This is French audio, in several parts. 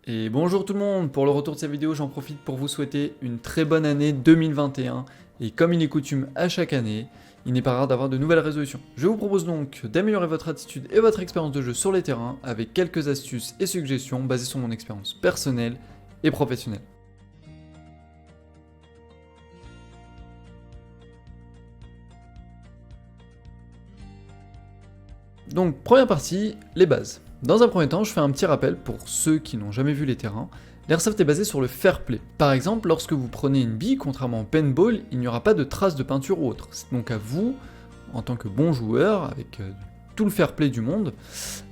Et bonjour tout le monde, pour le retour de cette vidéo, j'en profite pour vous souhaiter une très bonne année 2021. Et comme il est coutume à chaque année, il n'est pas rare d'avoir de nouvelles résolutions. Je vous propose donc d'améliorer votre attitude et votre expérience de jeu sur les terrains avec quelques astuces et suggestions basées sur mon expérience personnelle et professionnelle. Donc première partie, les bases. Dans un premier temps, je fais un petit rappel pour ceux qui n'ont jamais vu les terrains. L'airsoft est basé sur le fair play. Par exemple, lorsque vous prenez une bille, contrairement au paintball, il n'y aura pas de traces de peinture ou autre. C'est donc à vous, en tant que bon joueur, avec tout le fair play du monde,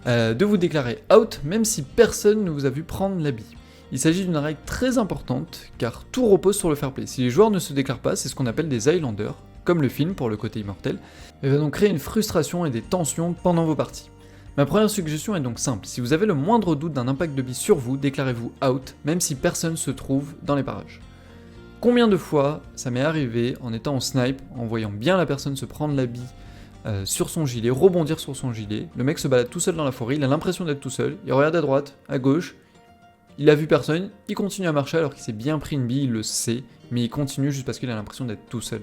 de vous déclarer out, même si personne ne vous a vu prendre la bille. Il s'agit d'une règle très importante, car tout repose sur le fair play. Si les joueurs ne se déclarent pas, c'est ce qu'on appelle des Highlanders, comme le film pour le côté immortel, et va donc créer une frustration et des tensions pendant vos parties. Ma première suggestion est donc simple, si vous avez le moindre doute d'un impact de bille sur vous, déclarez-vous out, même si personne se trouve dans les parages. Combien de fois ça m'est arrivé en étant en snipe, en voyant bien la personne se prendre la bille sur son gilet, rebondir sur son gilet, le mec se balade tout seul dans la forêt, il a l'impression d'être tout seul, il regarde à droite, à gauche, il a vu personne, il continue à marcher alors qu'il s'est bien pris une bille, il le sait, mais il continue juste parce qu'il a l'impression d'être tout seul.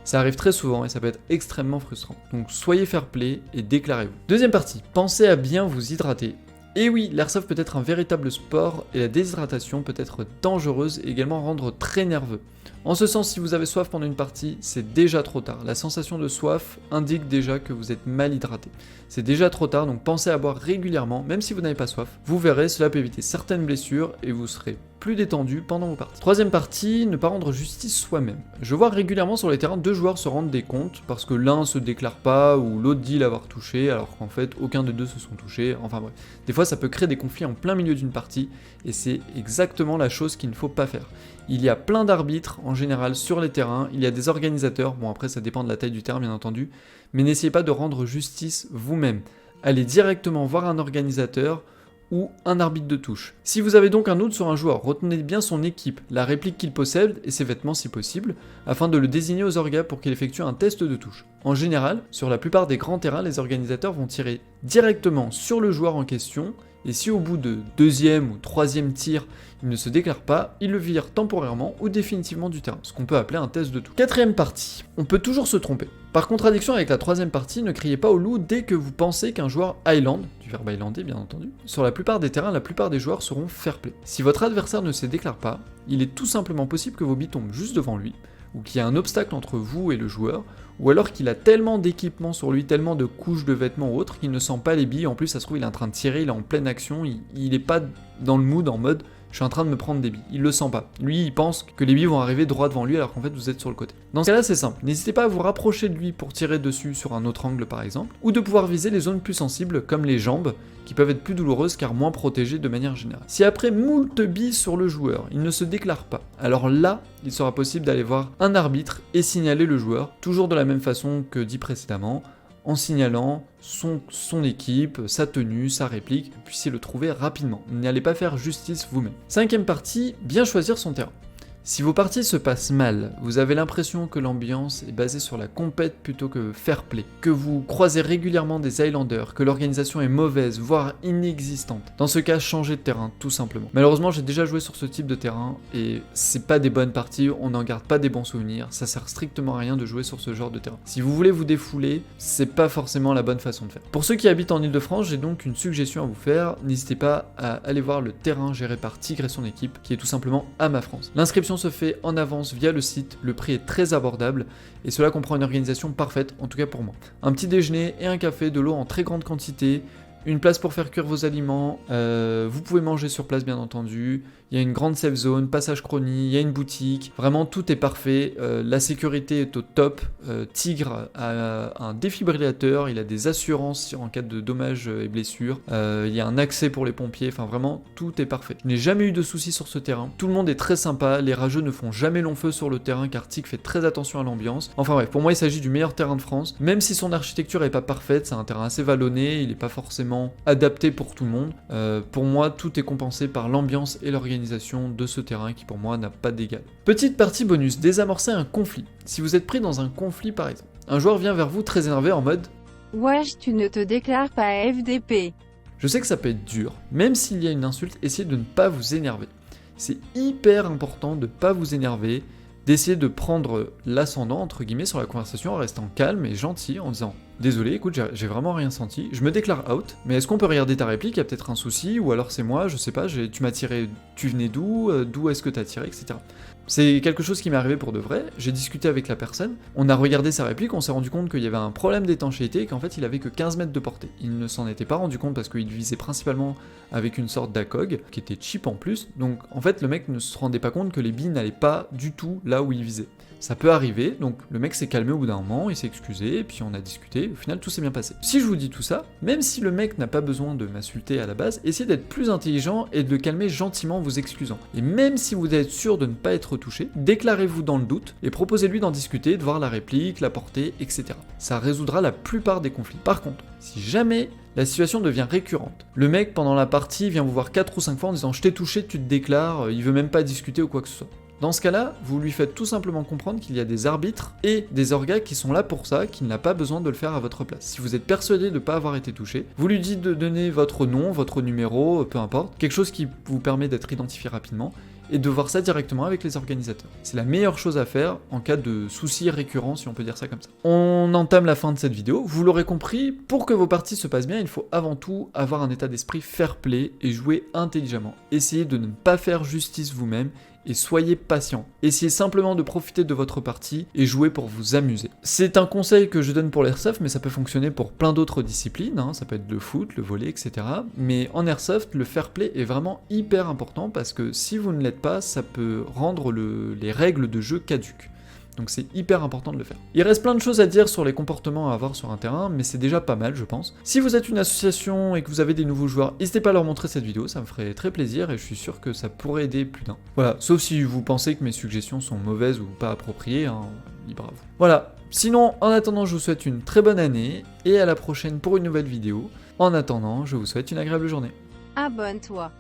Ça arrive très souvent et ça peut être extrêmement frustrant. Donc soyez fair play et déclarez-vous. Deuxième partie, pensez à bien vous hydrater. Et oui, l'airsoft peut être un véritable sport et la déshydratation peut être dangereuse et également rendre très nerveux. En ce sens, si vous avez soif pendant une partie, c'est déjà trop tard. La sensation de soif indique déjà que vous êtes mal hydraté. C'est déjà trop tard, donc pensez à boire régulièrement, même si vous n'avez pas soif. Vous verrez, cela peut éviter certaines blessures et vous serez plus détendu pendant vos parties. Troisième partie, ne pas rendre justice soi-même. Je vois régulièrement sur les terrains deux joueurs se rendre des comptes parce que l'un se déclare pas ou l'autre dit l'avoir touché alors qu'en fait aucun des deux se sont touchés, enfin bref. Des fois ça peut créer des conflits en plein milieu d'une partie et c'est exactement la chose qu'il ne faut pas faire. Il y a plein d'arbitres en général sur les terrains, il y a des organisateurs, bon après ça dépend de la taille du terrain bien entendu, mais n'essayez pas de rendre justice vous-même. Allez directement voir un organisateur ou un arbitre de touche. Si vous avez donc un doute sur un joueur, retenez bien son équipe, la réplique qu'il possède et ses vêtements si possible, afin de le désigner aux orgas pour qu'il effectue un test de touche. En général, sur la plupart des grands terrains, les organisateurs vont tirer directement sur le joueur en question, et si au bout de deuxième ou troisième tir, il ne se déclare pas, ils le virent temporairement ou définitivement du terrain, ce qu'on peut appeler un test de touche. Quatrième partie, on peut toujours se tromper. Par contradiction avec la troisième partie, ne criez pas au loup dès que vous pensez qu'un joueur Highland, du verbe highlander bien entendu, sur la plupart des terrains, la plupart des joueurs seront fair play. Si votre adversaire ne se déclare pas, il est tout simplement possible que vos billes tombent juste devant lui, ou qu'il y a un obstacle entre vous et le joueur, ou alors qu'il a tellement d'équipements sur lui, tellement de couches de vêtements ou autres, qu'il ne sent pas les billes, en plus ça se trouve il est en train de tirer, il est en pleine action, il est pas dans le mood en mode je suis en train de me prendre des billes, il le sent pas. Lui il pense que les billes vont arriver droit devant lui alors qu'en fait vous êtes sur le côté. Dans ce cas là c'est simple, n'hésitez pas à vous rapprocher de lui pour tirer dessus sur un autre angle par exemple, ou de pouvoir viser les zones plus sensibles comme les jambes, qui peuvent être plus douloureuses car moins protégées de manière générale. Si après moult billes sur le joueur, il ne se déclare pas, alors là, il sera possible d'aller voir un arbitre et signaler le joueur, toujours de la même façon que dit précédemment, en signalant son équipe, sa tenue, sa réplique, vous puissiez le trouver rapidement. N'allez pas faire justice vous-même. Cinquième partie, bien choisir son terrain. Si vos parties se passent mal, vous avez l'impression que l'ambiance est basée sur la compète plutôt que fair play, que vous croisez régulièrement des Highlanders, que l'organisation est mauvaise, voire inexistante. Dans ce cas, changez de terrain, tout simplement. Malheureusement, j'ai déjà joué sur ce type de terrain et c'est pas des bonnes parties, on n'en garde pas des bons souvenirs, ça sert strictement à rien de jouer sur ce genre de terrain. Si vous voulez vous défouler, c'est pas forcément la bonne façon de faire. Pour ceux qui habitent en Ile-de-France, j'ai donc une suggestion à vous faire, n'hésitez pas à aller voir le terrain géré par Tigre et son équipe, qui est tout simplement à ma France. L'inscription se fait en avance via le site, le prix est très abordable et cela comprend une organisation parfaite, en tout cas pour moi. Un petit déjeuner et un café, de l'eau en très grande quantité, une place pour faire cuire vos aliments, vous pouvez manger sur place bien entendu, il y a une grande safe zone, passage chrony, il y a une boutique, vraiment tout est parfait, la sécurité est au top, Tigre a un défibrillateur, il a des assurances en cas de dommages et blessures, il y a un accès pour les pompiers, enfin vraiment tout est parfait. Je n'ai jamais eu de soucis sur ce terrain, tout le monde est très sympa, les rageux ne font jamais long feu sur le terrain car Tigre fait très attention à l'ambiance, enfin bref, pour moi il s'agit du meilleur terrain de France, même si son architecture est pas parfaite, c'est un terrain assez vallonné, il est pas forcément adapté pour tout le monde, pour moi tout est compensé par l'ambiance et l'organisation de ce terrain qui pour moi n'a pas d'égal. Petite partie bonus, désamorcer un conflit. Si vous êtes pris dans un conflit par exemple, un joueur vient vers vous très énervé en mode Wesh, tu ne te déclares pas FDP. Je sais que ça peut être dur, même s'il y a une insulte, essayez de ne pas vous énerver. C'est hyper important de ne pas vous énerver, d'essayer de prendre l'ascendant entre guillemets sur la conversation en restant calme et gentil en disant désolé, écoute, j'ai vraiment rien senti, je me déclare out, mais est-ce qu'on peut regarder ta réplique, il y a peut-être un souci, ou alors c'est moi, je sais pas, tu m'as tiré, tu venais d'où, d'où est-ce que t'as tiré, etc. C'est quelque chose qui m'est arrivé pour de vrai, j'ai discuté avec la personne, on a regardé sa réplique, on s'est rendu compte qu'il y avait un problème d'étanchéité et qu'en fait il avait que 15 mètres de portée. Il ne s'en était pas rendu compte parce qu'il visait principalement avec une sorte d'ACOG, qui était cheap en plus, donc en fait le mec ne se rendait pas compte que les billes n'allaient pas du tout là où il visait. Ça peut arriver, donc le mec s'est calmé au bout d'un moment, il s'est excusé, et puis on a discuté, au final tout s'est bien passé. Si je vous dis tout ça, même si le mec n'a pas besoin de m'insulter à la base, essayez d'être plus intelligent et de le calmer gentiment en vous excusant. Et même si vous êtes sûr de ne pas être touché, déclarez-vous dans le doute, et proposez-lui d'en discuter, de voir la réplique, la portée, etc. Ça résoudra la plupart des conflits. Par contre, si jamais la situation devient récurrente, le mec pendant la partie vient vous voir 4 ou 5 fois en disant « je t'ai touché, tu te déclares », il veut même pas discuter ou quoi que ce soit. Dans ce cas-là, vous lui faites tout simplement comprendre qu'il y a des arbitres et des orgas qui sont là pour ça, qu'il n'a pas besoin de le faire à votre place. Si vous êtes persuadé de ne pas avoir été touché, vous lui dites de donner votre nom, votre numéro, peu importe, quelque chose qui vous permet d'être identifié rapidement, et de voir ça directement avec les organisateurs. C'est la meilleure chose à faire en cas de soucis récurrents, si on peut dire ça comme ça. On entame la fin de cette vidéo. Vous l'aurez compris, pour que vos parties se passent bien, il faut avant tout avoir un état d'esprit fair play et jouer intelligemment. Essayez de ne pas faire justice vous-même et soyez patient. Essayez simplement de profiter de votre partie et jouer pour vous amuser. C'est un conseil que je donne pour l'airsoft, mais ça peut fonctionner pour plein d'autres disciplines, ça peut être le foot, le volley, etc. Mais en airsoft, le fair play est vraiment hyper important parce que si vous ne l'êtes pas, ça peut rendre les règles de jeu caduques. Donc c'est hyper important de le faire. Il reste plein de choses à dire sur les comportements à avoir sur un terrain, mais c'est déjà pas mal je pense. Si vous êtes une association et que vous avez des nouveaux joueurs, n'hésitez pas à leur montrer cette vidéo, ça me ferait très plaisir et je suis sûr que ça pourrait aider plus d'un. Voilà, sauf si vous pensez que mes suggestions sont mauvaises ou pas appropriées, libre à vous. Voilà, sinon en attendant je vous souhaite une très bonne année et à la prochaine pour une nouvelle vidéo. En attendant, je vous souhaite une agréable journée. Abonne-toi.